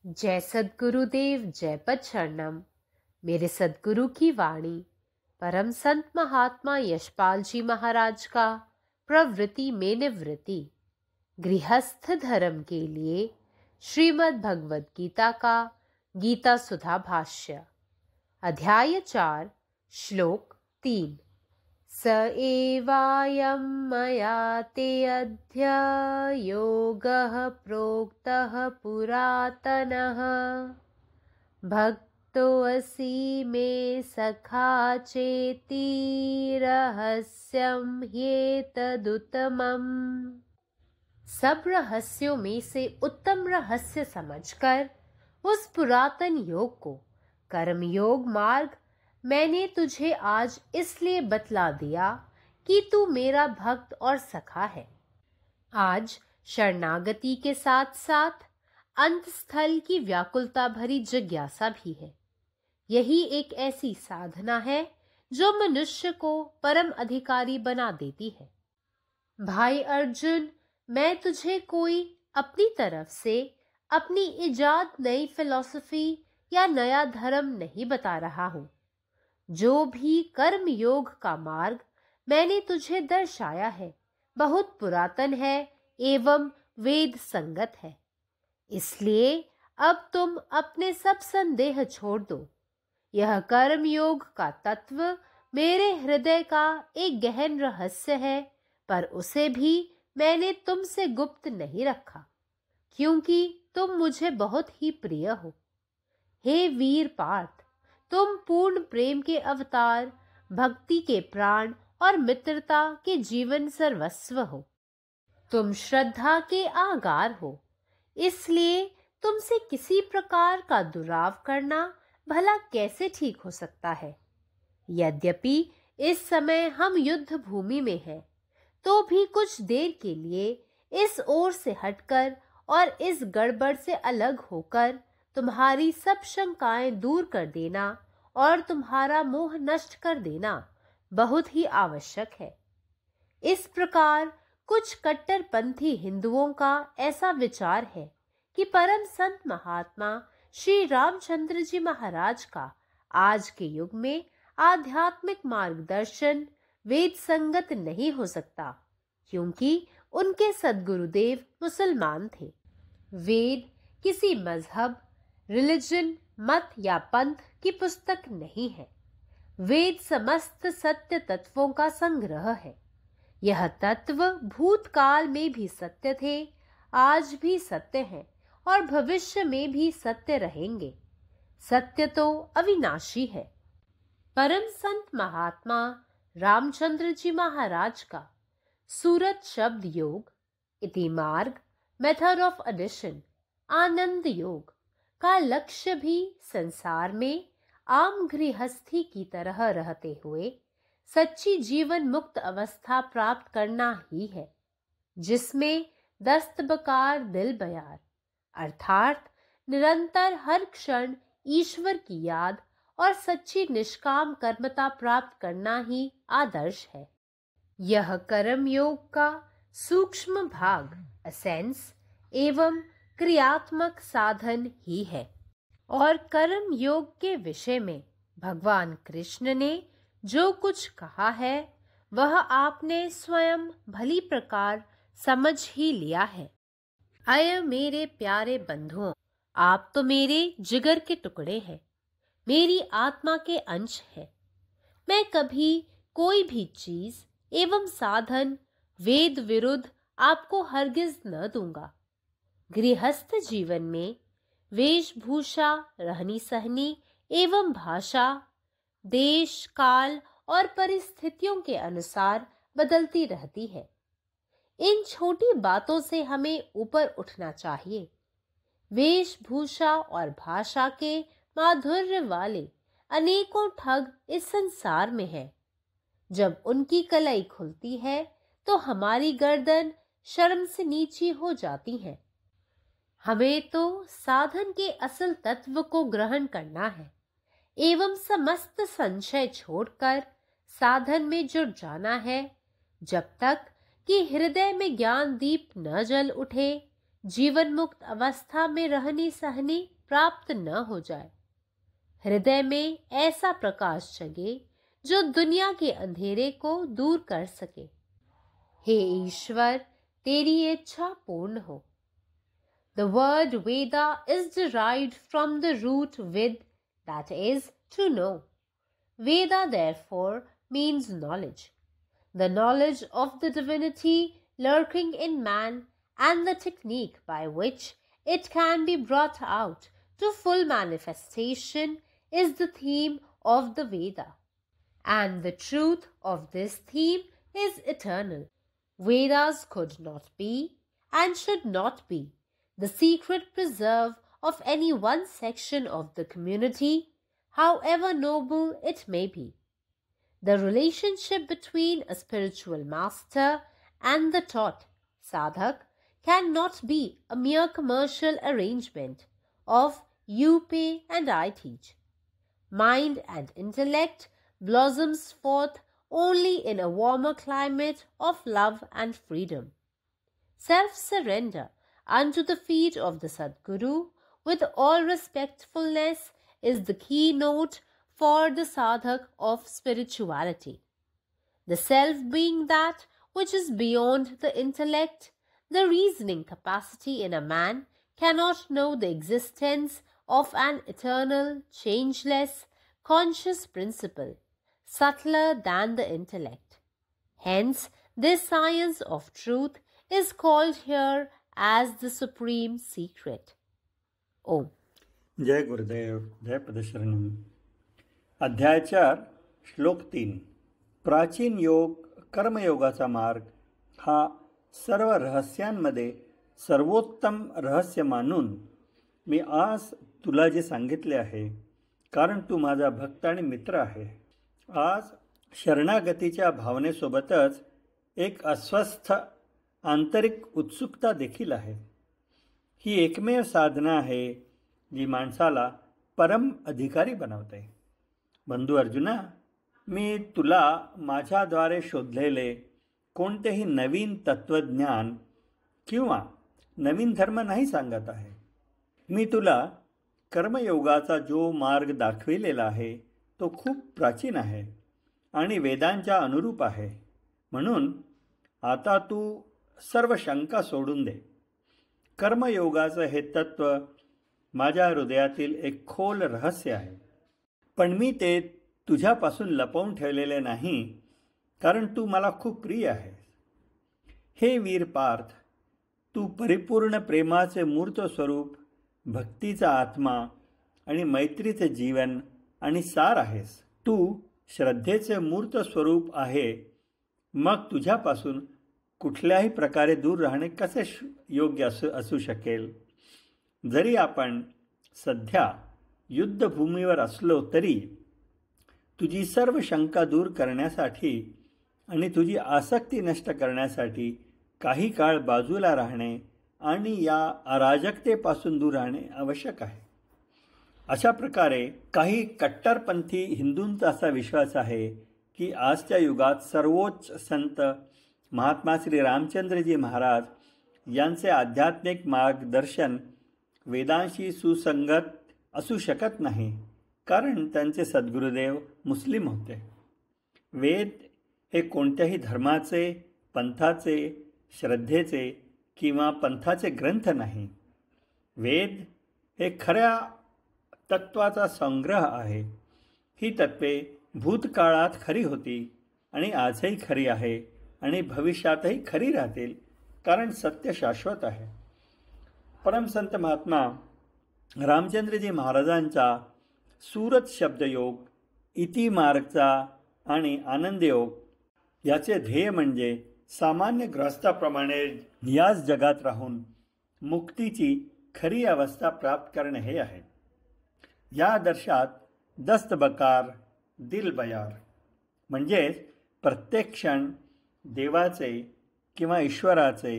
जय सद्गुरुदेव, जय पद शरणम। मेरे सद्गुरु की वाणी परम संत महात्मा यशपाल जी महाराज का प्रवृत्ति में निवृत्ति गृहस्थ धर्म के लिए श्रीमद् भगवद गीता का गीता सुधा भाष्य अध्याय 4 श्लोक 3। स एवायं मया ते अद्य योगः प्रोक्तः पुरातनः भक्तोऽसि मे सखा चेति रहस्यं ह्येतदुत्तमम्। सब रहस्यों में से उत्तम रहस्य समझकर उस पुरातन योग को कर्मयोग मार्ग मैंने तुझे आज इसलिए बतला दिया कि तू मेरा भक्त और सखा है। आज शरणागति के साथ साथ अंत स्थल की व्याकुलता भरी जिज्ञासा भी है। यही एक ऐसी साधना है जो मनुष्य को परम अधिकारी बना देती है। भाई अर्जुन, मैं तुझे कोई अपनी तरफ से अपनी इजाद नई फिलॉसफी या नया धर्म नहीं बता रहा हूं। जो भी कर्म योग का मार्ग मैंने तुझे दर्शाया है बहुत पुरातन है एवं वेद संगत है। इसलिए अब तुम अपने सब संदेह छोड़ दो। यह कर्म योग का तत्व मेरे हृदय का एक गहन रहस्य है, पर उसे भी मैंने तुमसे गुप्त नहीं रखा, क्योंकि तुम मुझे बहुत ही प्रिय हो। हे वीर पार्थ, तुम पूर्ण प्रेम के अवतार, भक्ति के प्राण और मित्रता के जीवन सर्वस्व हो। तुम श्रद्धा के आगार हो, इसलिए तुमसे किसी प्रकार का दुराव करना भला कैसे ठीक हो सकता है। यद्यपि इस समय हम युद्ध भूमि में हैं, तो भी कुछ देर के लिए इस ओर से हटकर और इस गड़बड़ से अलग होकर तुम्हारी सब शंकाएं दूर कर देना और तुम्हारा मोह नष्ट कर देना बहुत ही आवश्यक है। इस प्रकार कुछ कट्टरपंथी हिंदुओं का ऐसा विचार है कि परम संत महात्मा श्री रामचंद्र जी महाराज का आज के युग में आध्यात्मिक मार्गदर्शन वेद संगत नहीं हो सकता, क्योंकि उनके सद्गुरुदेव मुसलमान थे। वेद किसी मजहब, रिलीजन, मत या पंथ की पुस्तक नहीं है। वेद समस्त सत्य तत्वों का संग्रह है। यह तत्व भूतकाल में भी सत्य थे, आज भी सत्य हैं और भविष्य में भी सत्य रहेंगे। सत्य तो अविनाशी है। परम संत महात्मा रामचंद्र जी महाराज का सूरत शब्द योग, इति मार्ग, मेथड ऑफ एडिशन, आनंद योग का लक्ष्य भी संसार में आम गृहस्थी की तरह रहते हुए सच्ची जीवन मुक्त अवस्था प्राप्त करना ही है, जिसमें दस्तबकार दिल बयार अर्थात निरंतर हर क्षण ईश्वर की याद और सच्ची निष्काम कर्मता प्राप्त करना ही आदर्श है। यह कर्म योग का सूक्ष्म भाग, एसेंस एवं क्रियात्मक साधन ही है। और कर्म योग के विषय में भगवान कृष्ण ने जो कुछ कहा है वह आपने स्वयं भली प्रकार समझ ही लिया है। अय मेरे प्यारे बंधुओं, आप तो मेरे जिगर के टुकड़े हैं, मेरी आत्मा के अंश है। मैं कभी कोई भी चीज एवं साधन वेद विरुद्ध आपको हरगिज न दूंगा। गृहस्थ जीवन में वेशभूषा, रहनी सहनी एवं भाषा देश, काल और परिस्थितियों के अनुसार बदलती रहती है। इन छोटी बातों से हमें ऊपर उठना चाहिए। वेशभूषा और भाषा के माधुर्य वाले अनेकों ठग इस संसार में हैं। जब उनकी कलाई खुलती है तो हमारी गर्दन शर्म से नीची हो जाती है। हमें तो साधन के असल तत्व को ग्रहण करना है एवं समस्त संशय छोड़कर साधन में जुट जाना है। जब तक कि हृदय में ज्ञान दीप न जल उठे, जीवन मुक्त अवस्था में रहनी सहनी प्राप्त न हो जाए। हृदय में ऐसा प्रकाश जगे जो दुनिया के अंधेरे को दूर कर सके। हे ईश्वर, तेरी इच्छा पूर्ण हो। The word Veda is derived from the root Vid, that is, to know. Veda, therefore, means knowledge. The knowledge of the divinity lurking in man and the technique by which it can be brought out to full manifestation is the theme of the Veda. And the truth of this theme is eternal. Vedas could not be and should not be the secret preserve of any one section of the community, however noble it may be. The relationship between a spiritual master and the taught sadhak cannot be a mere commercial arrangement of you pay and I teach. Mind and intellect blossoms forth only in a warmer climate of love and freedom. Self-surrender unto the feet of the Sadguru with all respectfulness is the keynote for the sadhak of spirituality. The self being that which is beyond the intellect, the reasoning capacity in a man cannot know the existence of an eternal, changeless, conscious principle, subtler than the intellect. Hence, this science of truth is called here as the supreme secret. ओम. जय गुरुदेव, जय पदशरणम. अध्याय 4, श्लोक 3. प्राचीन योग कर्मयोगाचा मार्ग हा सर्व रहस्यांमध्ये सर्वोत्तम रहस्य मानून मी आज तुला जे सांगितले आहे, कारण तू माझा भक्त आणि मित्र आहे. आज शरणागतीच्या भावनेसोबतच एक अस्वस्थ आंतरिक उत्सुकता देखील आहे. ही एकमेव साधना आहे जी माणसाला परम अधिकारी बनवते. बंधू अर्जुना, मी तुला माझ्याद्वारे शोधलेले कोणतेही नवीन तत्त्वज्ञान किंवा नवीन धर्म नाही सांगत आहे. मी तुला कर्मयोगाचा जो मार्ग दाखविलेला आहे तो खूप प्राचीन आहे आणि वेदांच्या अनुरूप आहे. म्हणून आता तू सर्व शंका सोडून दे. कर्मयोगाचं हे तत्त्व माझ्या हृदयातील एक खोल रहस्य आहे, पण मी ते तुझ्यापासून लपवून ठेवलेले नाही, कारण तू मला खूप प्रिय आहेस. हे वीर पार्थ, तू परिपूर्ण प्रेमाचे मूर्त स्वरूप, भक्तीचा आत्मा आणि मैत्रीचे जीवन आणि सार आहेस. तू श्रद्धेचे मूर्त स्वरूप आहे. मग तुझ्यापासून कुठल्याही प्रकारे दूर राहणे कसे योग्य असू शकेल. जरी आपण सध्या युद्धभूमीवर असलो तरी तुझी सर्व शंका दूर करण्यासाठी आणि तुझी आसक्ती नष्ट करण्यासाठी काही काळ बाजूला राहणे आणि या अराजकतेपासून दूर राहणे आवश्यक आहे. अशा प्रकारे काही कट्टरपंथी हिंदूंचा असा विश्वास आहे की आजच्या युगात सर्वोच्च संत महात्मा श्री रामचंद्रजी महाराज यांचे आध्यात्मिक मार्गदर्शन वेदांशी सुसंगत असू शकत नाही, कारण त्यांचे सद्गुरुदेव मुस्लिम होते. वेद हे कोणत्याही धर्माचे, पंथाचे, श्रद्धेचे किंवा पंथाचे ग्रंथ नाही. वेद हे खऱ्या तत्त्वाचा संग्रह आहे. ही तत्त्वे भूतकाळात खरी होती आणि आजही खरी आहे आणि भविष्यातही खरी राहतील, कारण सत्य शाश्वत आहे. परमसंत महात्मा रामचंद्रजी महाराजांचा सूरत शब्दयोग, इति मार्गचा आणि आनंदयोग याचे ध्येय म्हणजे सामान्य गृहस्थाप्रमाणे याच जगात राहून मुक्तीची खरी अवस्था प्राप्त करणे हे आहे. या आदर्शात दस्तबकार, दिलबयार म्हणजेच प्रत्येक क्षण देवाचे किंवा ईश्वराचे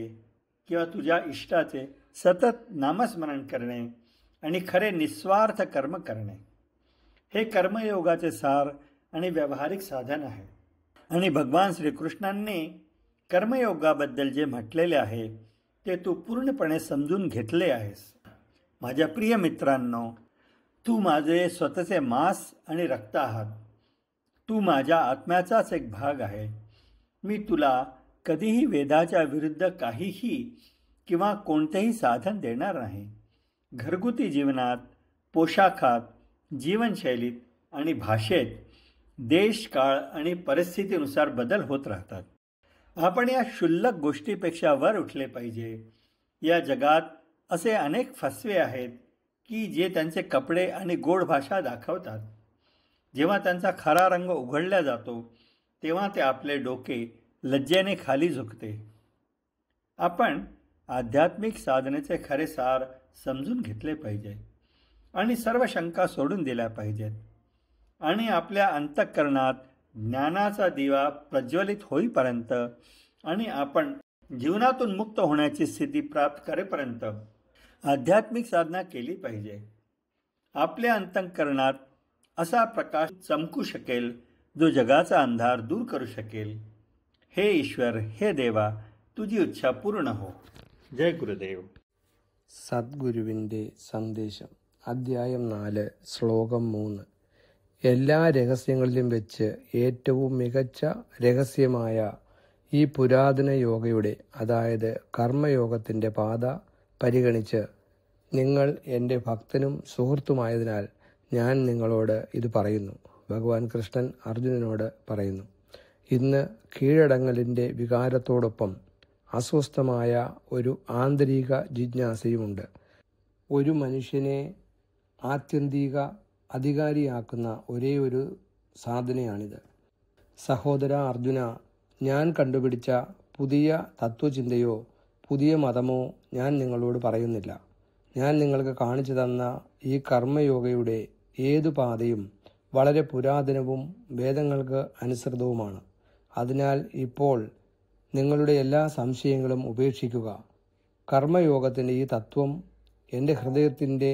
किंवा तुझ्या इष्टाचे सतत नामस्मरण करणे आणि खरे निस्वार्थ कर्म करणे हे कर्मयोगाचे सार आणि व्यावहारिक साधन आहे. आणि भगवान श्रीकृष्णांनी कर्मयोगाबद्दल जे म्हटलेले आहे ते तू पूर्णपणे समजून घेतले आहेस. माझ्या प्रिय मित्रांनो, तू माझे स्वतःचे मांस आणि रक्त आहात. तू माझ्या आत्म्याचाच एक भाग आहे. मी तुला कधीही वेदाच्या विरुद्ध काहीही किंवा कोणतेही साधन देणार नाही. घरगुती जीवनात, पोशाखात, जीवनशैलीत आणि भाषेत देश, काळ आणि परिस्थितीनुसार बदल होत राहतात. आपण या क्षुल्लक गोष्टीपेक्षा वर उठले पाहिजे. या जगात असे अनेक फसवे आहेत की जे त्यांचे कपडे आणि गोड भाषा दाखवतात. जेव्हा त्यांचा खरा रंग उघडला जातो तेव्हा ते आपले डोके लज्जेने खाली झुकते. आपण आध्यात्मिक साधनेचे खरे सार समजून घेतले पाहिजे आणि सर्व शंका सोडून दिल्या पाहिजेत आणि आपल्या अंतःकरणात ज्ञानाचा दिवा प्रज्वलित होईपर्यंत आणि आपण जीवनातून मुक्त होण्याची स्थिती प्राप्त करेपर्यंत आध्यात्मिक साधना केली पाहिजे. आपल्या अंतःकरणात असा प्रकाश चमकू शकेल जो जगाचा अंधार दूर करू शकेल. हे ईश्वर, हे देवा, तुझी इच्छा पूर्ण हो. ജയ് ഗുരുദേവ്. സദ്ഗുരുവിൻ്റെ സന്ദേശം, അധ്യായം 4, ശ്ലോകം 3. എല്ലാ രഹസ്യങ്ങളിലും വെച്ച് ഏറ്റവും മികച്ച രഹസ്യമായ ഈ പുരാതന യോഗയുടെ, അതായത് കർമ്മയോഗത്തിൻ്റെ പാത പരിഗണിച്ച് നിങ്ങൾ എൻ്റെ ഭക്തനും സുഹൃത്തുമായതിനാൽ ഞാൻ നിങ്ങളോട് ഇത് പറയുന്നു. ഭഗവാൻ കൃഷ്ണൻ അർജുനനോട് പറയുന്നു. ഇന്ന് കീഴടങ്ങലിൻ്റെ വികാരത്തോടൊപ്പം അസ്വസ്ഥമായ ഒരു ആന്തരിക ജിജ്ഞാസയുമുണ്ട്. ഒരു മനുഷ്യനെ ആത്യന്തിക അധികാരിയാക്കുന്ന ഒരേ ഒരു സാധനയാണിത്. സഹോദര അർജുന, ഞാൻ കണ്ടുപിടിച്ച പുതിയ തത്വചിന്തയോ പുതിയ മതമോ ഞാൻ നിങ്ങളോട് പറയുന്നില്ല. ഞാൻ നിങ്ങൾക്ക് കാണിച്ചു തന്ന ഈ കർമ്മയോഗയുടെ ഏതു പാതയും വളരെ പുരാതനവും വേദങ്ങൾക്ക് അനുസൃതവുമാണ്. അതിനാൽ ഇപ്പോൾ നിങ്ങളുടെ എല്ലാ സംശയങ്ങളും ഉപേക്ഷിക്കുക. കർമ്മയോഗത്തിൻ്റെ ഈ തത്വം എൻ്റെ ഹൃദയത്തിൻ്റെ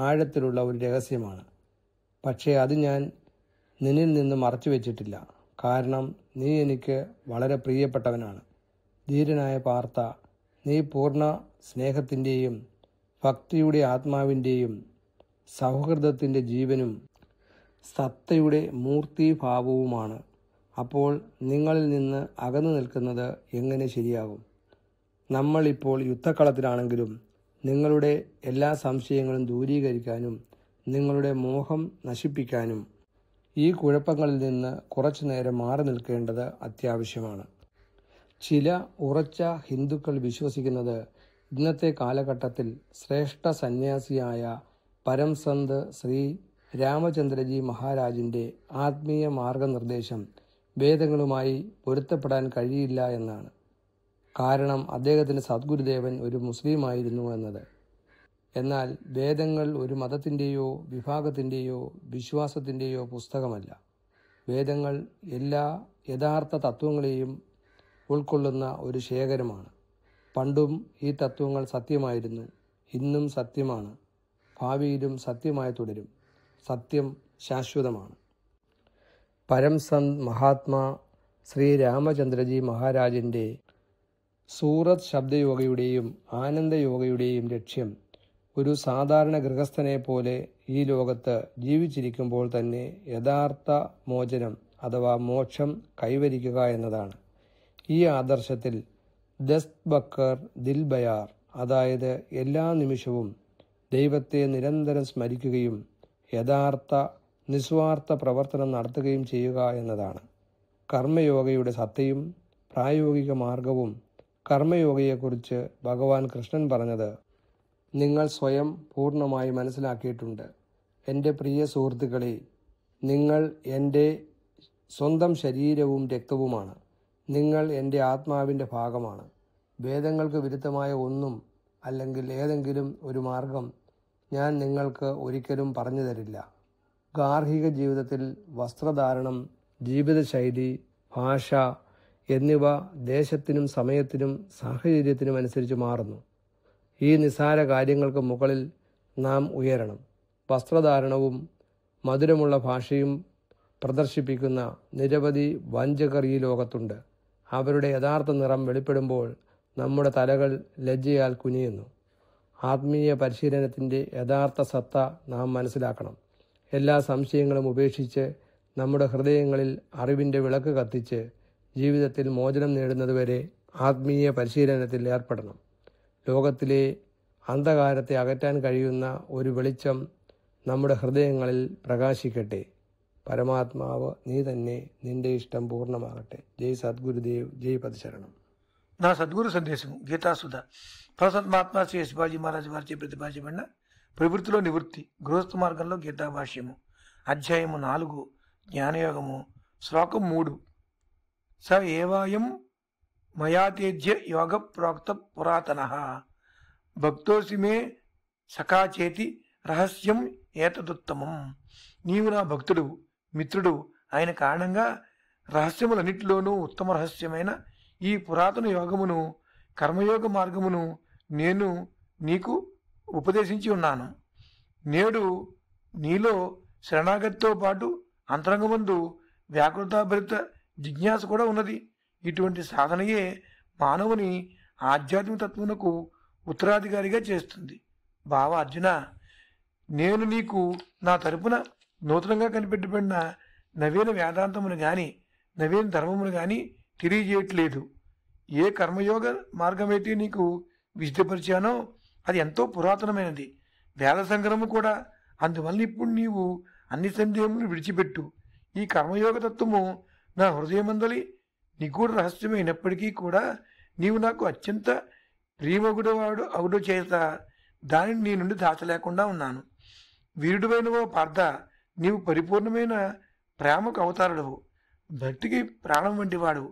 ആഴത്തിലുള്ള ഒരു രഹസ്യമാണ്. പക്ഷേ അത് ഞാൻ നിന്നിൽ നിന്ന് മറച്ചു വെച്ചിട്ടില്ല. കാരണം നീ എനിക്ക് വളരെ പ്രിയപ്പെട്ടവനാണ്. ധീരനായ പാർത്ഥ, നീ പൂർണ്ണ സ്നേഹത്തിൻ്റെയും ഭക്തിയുടെ ആത്മാവിൻ്റെയും സൗഹൃദത്തിൻ്റെ ജീവനും സത്തയുടെ മൂർത്തിഭാവവുമാണ്. അപ്പോൾ നിങ്ങളിൽ നിന്ന് അകന്നു നിൽക്കുന്നത് എങ്ങനെ ശരിയാകും? നമ്മളിപ്പോൾ യുദ്ധക്കളത്തിലാണെങ്കിലും നിങ്ങളുടെ എല്ലാ സംശയങ്ങളും ദൂരീകരിക്കാനും നിങ്ങളുടെ മോഹം നശിപ്പിക്കാനും ഈ കുഴപ്പങ്ങളിൽ നിന്ന് കുറച്ചു നേരം മാറി നിൽക്കേണ്ടത് അത്യാവശ്യമാണ്. ചില ഉറച്ച ഹിന്ദുക്കൾ വിശ്വസിക്കുന്നത് ഇന്നത്തെ കാലഘട്ടത്തിൽ ശ്രേഷ്ഠ സന്യാസിയായ പരംസന്ത് ശ്രീ രാമചന്ദ്രജി മഹാരാജിൻ്റെ ആത്മീയ മാർഗനിർദ്ദേശം വേദങ്ങളുമായി പൊരുത്തപ്പെടാൻ കഴിയില്ല എന്നാണ്. കാരണം അദ്ദേഹത്തിൻ്റെ സദ്ഗുരുദേവൻ ഒരു മുസ്ലിമായിരുന്നു എന്നത്. എന്നാൽ വേദങ്ങൾ ഒരു മതത്തിൻ്റെയോ വിഭാഗത്തിൻ്റെയോ വിശ്വാസത്തിൻ്റെയോ പുസ്തകമല്ല. വേദങ്ങൾ എല്ലാ യഥാർത്ഥ തത്വങ്ങളെയും ഉൾക്കൊള്ളുന്ന ഒരു ശേഖരമാണ്. പണ്ടും ഈ തത്വങ്ങൾ സത്യമായിരുന്നു, ഇന്നും സത്യമാണ്, ഭാവിയിലും സത്യമായി തുടരും. സത്യം ശാശ്വതമാണ്. പരംസന്ത് മഹാത്മാ ശ്രീ രാമചന്ദ്രജി മഹാരാജിൻ്റെ സൂറത്ത് ശബ്ദയോഗയുടെയും ആനന്ദയോഗയുടെയും ലക്ഷ്യം ഒരു സാധാരണ ഗൃഹസ്ഥനെ പോലെ ഈ ലോകത്ത് ജീവിച്ചിരിക്കുമ്പോൾ തന്നെ യഥാർത്ഥ മോചനം അഥവാ മോക്ഷം കൈവരിക്കുക എന്നതാണ്. ഈ ആദർശത്തിൽ ദസ്ത് ബക്കർ ദിൽ ബയാർ, അതായത് എല്ലാ നിമിഷവും ദൈവത്തെ നിരന്തരം സ്മരിക്കുകയും യഥാർത്ഥ നിസ്വാർത്ഥ പ്രവർത്തനം നടത്തുകയും ചെയ്യുക എന്നതാണ്. കർമ്മയോഗയുടെ സത്തയും പ്രായോഗിക മാർഗവും കർമ്മയോഗയെക്കുറിച്ച് ഭഗവാൻ കൃഷ്ണൻ പറഞ്ഞത് നിങ്ങൾ സ്വയം പൂർണ്ണമായി മനസ്സിലാക്കിയിട്ടുണ്ട്. എൻ്റെ പ്രിയ സുഹൃത്തുക്കളെ, നിങ്ങൾ എൻ്റെ സ്വന്തം ശരീരവും രക്തവുമാണ്. നിങ്ങൾ എൻ്റെ ആത്മാവിൻ്റെ ഭാഗമാണ്. വേദങ്ങൾക്ക് വിരുദ്ധമായ ഒന്നും അല്ലെങ്കിൽ ഏതെങ്കിലും ഒരു മാർഗം ഞാൻ നിങ്ങൾക്ക് ഒരിക്കലും പറഞ്ഞു തരില്ല. ഗാർഹിക ജീവിതത്തിൽ വസ്ത്രധാരണം, ജീവിതശൈലി, ഭാഷ എന്നിവ ദേശത്തിനും സമയത്തിനും സാഹചര്യത്തിനും അനുസരിച്ച് മാറുന്നു. ഈ നിസ്സാര കാര്യങ്ങൾക്ക് മുകളിൽ നാം ഉയരണം. വസ്ത്രധാരണവും മധുരമുള്ള ഭാഷയും പ്രദർശിപ്പിക്കുന്ന നിരവധി വഞ്ചകർ ഈ ലോകത്തുണ്ട്. അവരുടെ യഥാർത്ഥ നിറം വെളിപ്പെടുമ്പോൾ നമ്മുടെ തലകൾ ലജ്ജയാൽ കുനിയുന്നു. ആത്മീയ പരിശീലനത്തിൻ്റെ യഥാർത്ഥ സത്ത നാം മനസ്സിലാക്കണം. എല്ലാ സംശയങ്ങളും ഉപേക്ഷിച്ച് നമ്മുടെ ഹൃദയങ്ങളിൽ അറിവിൻ്റെ വിളക്ക് കത്തിച്ച് ജീവിതത്തിൽ മോചനം നേടുന്നതുവരെ ആത്മീയ പരിശീലനത്തിൽ ഏർപ്പെടണം. ലോകത്തിലെ അന്ധകാരത്തെ അകറ്റാൻ കഴിയുന്ന ഒരു വെളിച്ചം നമ്മുടെ ഹൃദയങ്ങളിൽ പ്രകാശിക്കട്ടെ. പരമാത്മാവ് നീ തന്നെ, നിന്റെ ഇഷ്ടം పూర్ణమాగట్టే. జై సద్గురుదేవ్, జై పదశరణం. నా సద్గురు సందేశం గీతాసుధ పరసత్మాత్మ శ్రీ శివాజీ మహారాజు వారిచే ప్రతిపాదించబడిన ప్రవృత్తిలో నివృత్తి గృహస్థ మార్గంలో గీతాభాష్యము అధ్యాయము 4 జ్ఞానయోగము శ్లోకం 3. స ఏవాయం మయాతేజ్య యోగ ప్రోక్త పురాతనః భక్తోసి మే సఖాచేతి రహస్యం ఏతదుత్తమం. నీవు నా భక్తుడు మిత్రుడు అయిన కారణంగా రహస్యములన్నిటిలోనూ ఉత్తమ రహస్యమైన ఈ పురాతన యోగమును కర్మయోగ మార్గమును నేను నీకు ఉపదేశించి ఉన్నాను. నేడు నీలో శరణాగతితో పాటు అంతరంగమందు వ్యాకృతాభరిత జిజ్ఞాస కూడా ఉన్నది. ఇటువంటి సాధనయే మానవుని ఆధ్యాత్మిక తత్వమునకు ఉత్తరాధికారిగా చేస్తుంది. బావ అర్జున, నేను నీకు నా తరపున నూతనంగా కనిపెట్టబడిన నవీన వేదాంతమును గాని నవీన ధర్మమును గాని తెలియజేయట్లేదు. ఏ కర్మయోగ మార్గమైతే నీకు విశదపరిచానో అది ఎంతో పురాతనమైనది, వేద సంగ్రహము కూడా. అందువల్ల ఇప్పుడు నీవు అన్ని సందేహములను విడిచిపెట్టు. ఈ కర్మయోగ తత్వము నా హృదయమందలి నిగూఢ రహస్యమైనప్పటికీ కూడా నీవు నాకు అత్యంత ప్రియమగుడవాడు అవుడు చేత దానిని నీ నుండి దాచలేకుండా ఉన్నాను. వీరుడువైనవో పార్థ, నీవు పరిపూర్ణమైన ప్రేమకు అవతారుడవు, భక్తికి ప్రాణం వంటివాడు,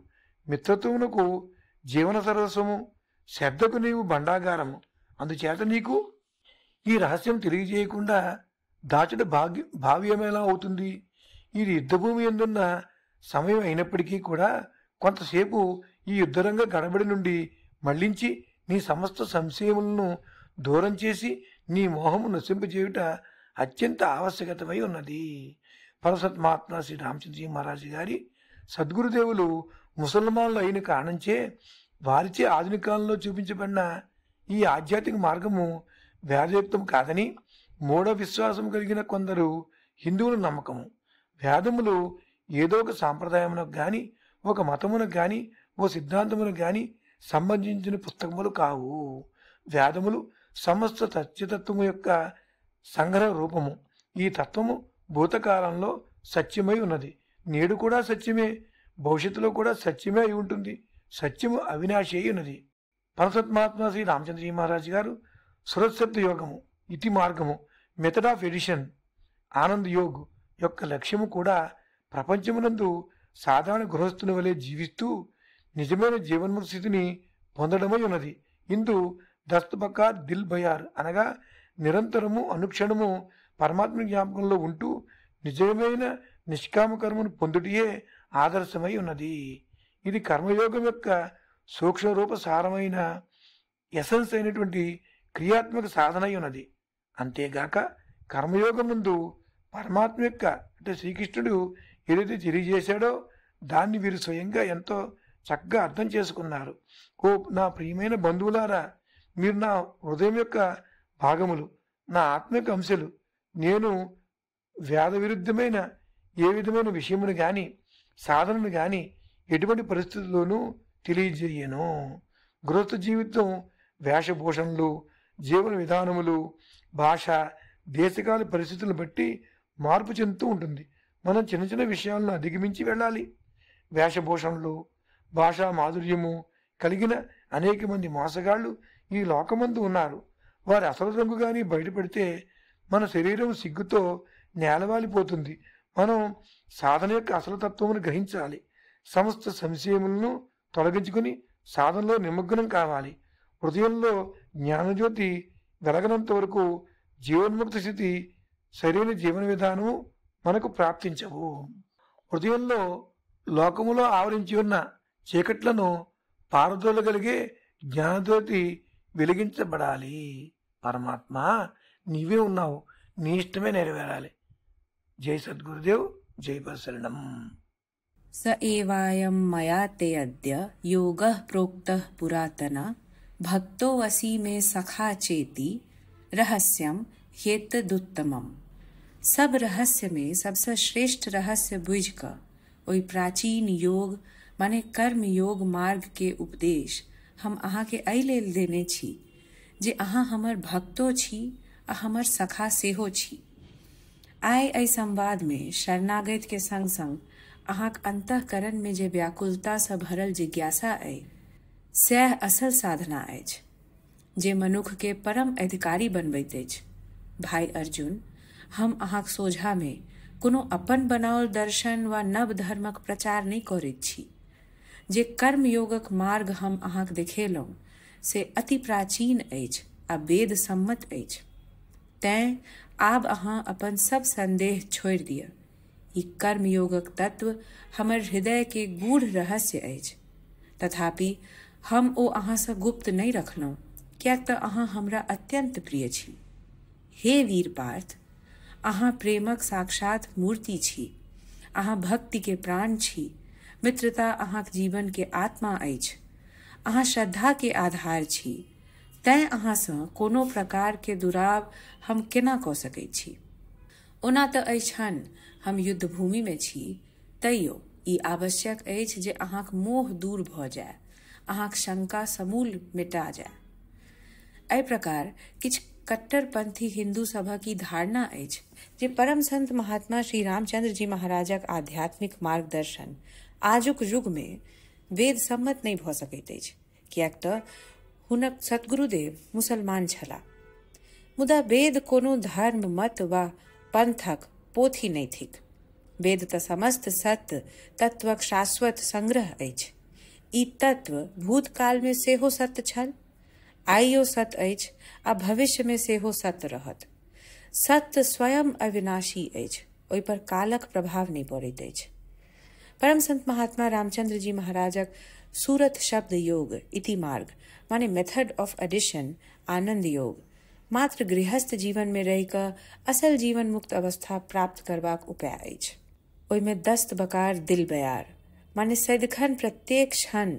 మిత్రత్వమునకు జీవన సర్వస్వము, శ్రద్ధకు నీవు భండాగారము. అందుచేత నీకు ఈ రహస్యం తెలియజేయకుండా దాచుట భావ్యమేలా అవుతుంది? ఇది యుద్ధభూమి ఎందున్న సమయం అయినప్పటికీ కూడా కొంతసేపు ఈ యుద్ధరంగ గడబడి నుండి మళ్లించి నీ సమస్త సంశయములను దూరం చేసి నీ మోహము నశింపజేయుట అత్యంత ఆవశ్యకతమై ఉన్నది. పరసత్మాత్మ శ్రీ రామచంద్రజీ మహారాజు గారి సద్గురుదేవులు ముసల్మాన్లు అయిన కారణంచే వారిచే ఆధునిక కాలంలో చూపించబడిన ఈ ఆధ్యాత్మిక మార్గము వేదయుక్తం కాదని మూఢ విశ్వాసం కలిగిన కొందరు హిందువుల నమ్మకము. వేదములు ఏదో ఒక సాంప్రదాయమునకు గాని ఒక మతమునకు గాని ఓ సిద్ధాంతమునకు గాని సంబంధించిన పుస్తకములు కావు. వేదములు సమస్త సత్యతత్వము యొక్క సంగ్రహ రూపము. ఈ తత్వము భూతకాలంలో సత్యమై ఉన్నది, నేడు కూడా సత్యమే, భవిష్యత్తులో కూడా సత్యమే అయి ఉంటుంది. సత్యము అవినాశి అయి ఉన్నది. పరసత్మాత్మ శ్రీ రామచంద్రజీ మహారాజు గారు సురశబ్ద యోగము, ఇతి మార్గము, మెథడ్ ఆఫ్ ఎడిషన్, ఆనంద్ యోగ్ యొక్క లక్ష్యము కూడా ప్రపంచమునందు సాధారణ గృహస్థుని వలె జీవిస్తూ నిజమైన జీవన్ముక్త స్థితిని పొందడమై ఉన్నది. ఇందు దస్తబకార్ దిల్ బయార్ అనగా నిరంతరము అనుక్షణము పరమాత్మ జ్ఞాపకంలో ఉంటూ నిజమైన నిష్కామ కర్మను పొందుటయే ఆదర్శమై ఉన్నది. ఇది కర్మయోగం యొక్క సూక్ష్మరూప సారమైన ఎసెన్స్ అయినటువంటి క్రియాత్మక సాధన అయి ఉన్నది. అంతేగాక కర్మయోగం ముందు పరమాత్మ యొక్క అంటే శ్రీకృష్ణుడు ఏదైతే తెలియజేశాడో దాన్ని వీరు స్వయంగా ఎంతో చక్కగా అర్థం చేసుకున్నారు. ఓ నా ప్రియమైన బంధువులారా, మీరు నా హృదయం యొక్క భాగములు, నా ఆత్మ యొక్క అంశాలు. నేను వేద విరుద్ధమైన ఏ విధమైన విషయమును గాని సాధనను గాని ఎటువంటి పరిస్థితుల్లోనూ తెలియజేయను. గృహస్థ జీవితం వేషభూషణలు, జీవన విధానములు, భాష, దేశకాల పరిస్థితులను బట్టి మార్పు చెందుతూ ఉంటుంది. మనం చిన్న చిన్న విషయాలను అధిగమించి వెళ్ళాలి. వేషభూషణలు, భాషా మాధుర్యము కలిగిన అనేక మంది మోసగాళ్ళు ఈ లోకమందు ఉన్నారు. వారి అసలు రంగు కానీ బయటపడితే మన శరీరం సిగ్గుతో నేలవాలిపోతుంది. మనం సాధన యొక్క అసలు తత్వమును గ్రహించాలి. సమస్త సంశయములను తొలగించుకుని సాధనలో నిమగ్నం కావాలి. హృదయంలో జ్ఞానజ్యోతి వెలగనంత వరకు జీవన్ముక్త స్థితి, సరైన జీవన విధానము మనకు ప్రాప్తించవు. హృదయంలో లోకములో ఆవరించి ఉన్న చీకట్లను పారదోలగలిగే జ్ఞానజ్యోతి వెలిగించబడాలి. పరమాత్మ నీవే ఉన్నావు, నీ ఇష్టమే నెరవేరాలి. జై సద్గురుదేవ్, జై పరశరణం. स एवायं मया ते अद्य योगः प्रोक्तः पुरातनः भक्तोऽसि मे सखा चेति रहस्यम ह्येतदुत्तमम्। सब रहस्य में सबसे श्रेष्ठ रहस्य बुझ क ओई प्राचीन योग माने कर्म योग मार्ग के उपदेश हम अहाँ के एहि लेल देने छी जे अहाँ हमर भक्तो छी आ हमर सखा सेहो छी। आइ एहि संवाद में शरणागत के संग संग अहाँक अंतःकरण में जे व्याकुलता से भरल जिज्ञासा अइ सएह असल साधना अछि जे मनुख के परम अधिकारी बनबैत अछि। भाई अर्जुन, हम अहाँक सोझा में कोनो अपन बनाओल दर्शन वा नव धर्मक प्रचार नहीं करैत छी। जे कर्म योगक मार्ग हम अहाँक देखेलहुँ से अति प्राचीन अछि आ वेद सम्मत अछि। तैं आब अहाँ अपन सब संदेह छोड़ि दिअ। ई कर्म योगक तत्व हमर हृदय के गूढ़ रहस्य अछि, तथापि हम ओ अहाँ से गुप्त नहीं रखलहुँ, कियाक तऽ अहाँ हमरा अत्यंत प्रिय छी। हे वीर पार्थ, अहाँ प्रेमक साक्षात मूर्ति छी। अहाँ भक्ति के प्राण छी। मित्रता अहाँक जीवन के आत्मा अछि। अहाँ श्रद्धा के आधार छी। तैं अहाँ सँ कोनो प्रकार के दुराव हम केना कऽ सकैत छी। ओना तऽ एहिठाम हम युद्ध भूमि में छी, तैयो ई आवश्यक अछि जे अहाँक मोह दूर भऽ जाय, अहाँक शंका समूल मिटा जाय। एहि प्रकार किछु कट्टरपंथी हिंदू सभक की धारणा अछि जे परम संत महात्मा श्री रामचंद्र जी महाराजक आध्यात्मिक मार्गदर्शन आजुक युग में वेद सम्मत नहीं भऽ सकैत अछि, कियाक तऽ हुनक सतगुरुदेव मुसलमान छलाह। मुदा वेद कोनो धर्म मत वा पंथक पोथी नहीं थिक। वेद तऽ समस्त सत्य तत्वक शाश्वत संग्रह अछि। ई तत्व भूतकाल में सेहो सत्य छल, आइयो सत्य अछि आ भविष्य में सेहो सत्य रहत। सत्य स्वयं अविनाशी अछि, ओहि पर कालक प्रभाव नहीं पड़ैत अछि। परम संत महात्मा रामचंद्र जी महाराजक सूरत शब्द योग इति मार्ग माने मेथड ऑफ एडिशन आनंद योग मात्र गृहस्थ जीवन में रहि कऽ असल जीवन मुक्त अवस्था प्राप्त करबाक उपाय अछि। ओहि में दस्त बकार दिल बयार माने सदिखन प्रत्येक क्षण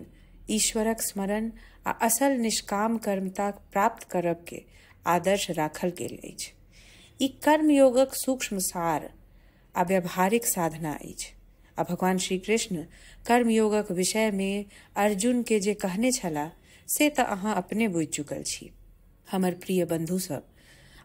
ईश्वरक स्मरण आ असल निष्काम कर्मता प्राप्त करब के आदर्श राखल गेल अछि। ई कर्म योगक सूक्ष्म सार आ व्यावहारिक साधना अछि। आ भगवान श्री कृष्ण कर्म योगक विषय में अर्जुन के जे कहने छला से तऽ अहाँ अपने बुझि चुकल छी। हमर प्रिय बंधु सब,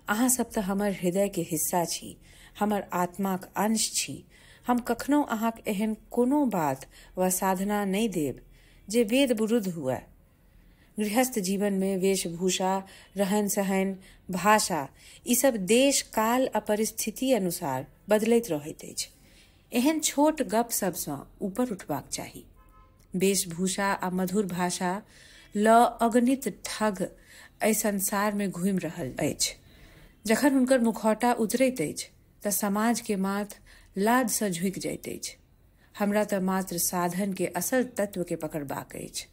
अहाँ सब तऽ हमर हृदय के हिस्सा छी, हमर आत्माक अंश छी। हम कखनो अहाँक एहन कोनो बात वा साधना नहीं देब जे वेद विरुद्ध हुए। गृहस्थ जीवन में वेशभूषा, रहन सहन, भाषा ई सब देश काल आ परिस्थिति अनुसार बदलैत रहैत अछि। एहन छोट गप सबसँ ऊपर उठबाक चाही। वेशभूषा आ मधुर भाषा ल अगणित ठग एहि संसार में घूमि रहल अछि। जखन हुनकर मुखौटा उतरैत अछि तऽ समाज के माथ लाज सँ झुकि जाइत अछि। हमरा तऽ मात्र साधन के असल तत्व के पकड़बाक अछि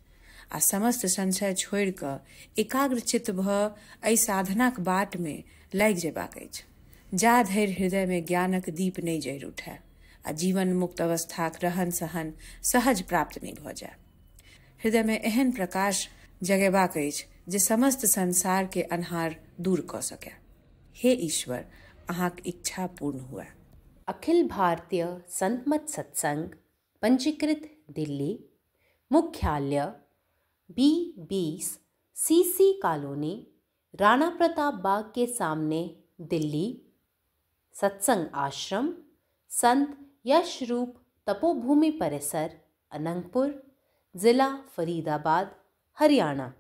आ समस्त संशय छोड़ि कऽ एकाग्र चित्त भऽ एहि साधनाक बाट में लागि जेबाक अछि, जा धरि हृदय में ज्ञानक दीप नहीं जरि उठय आ जीवन मुक्त अवस्थाक रहन सहन सहज प्राप्त नहीं भऽ जाय। हृदय में एहन प्रकाश जगेबाक अछि जे समस्त संसार के अन्हार दूर कऽ सकै। हे ईश्वर, अहाँक इच्छा पूर्ण हुए। अखिल भारतीय संतमत सत्संग, पंजीकृत दिल्ली, मुख्यालय B20 CC colony, Rana Pratap Bagh के सामने, दिल्ली। सत्संग आश्रम संत यशरूप तपोभूमि परिसर, अनंगपुर, जिला फरीदाबाद, हरियाणा।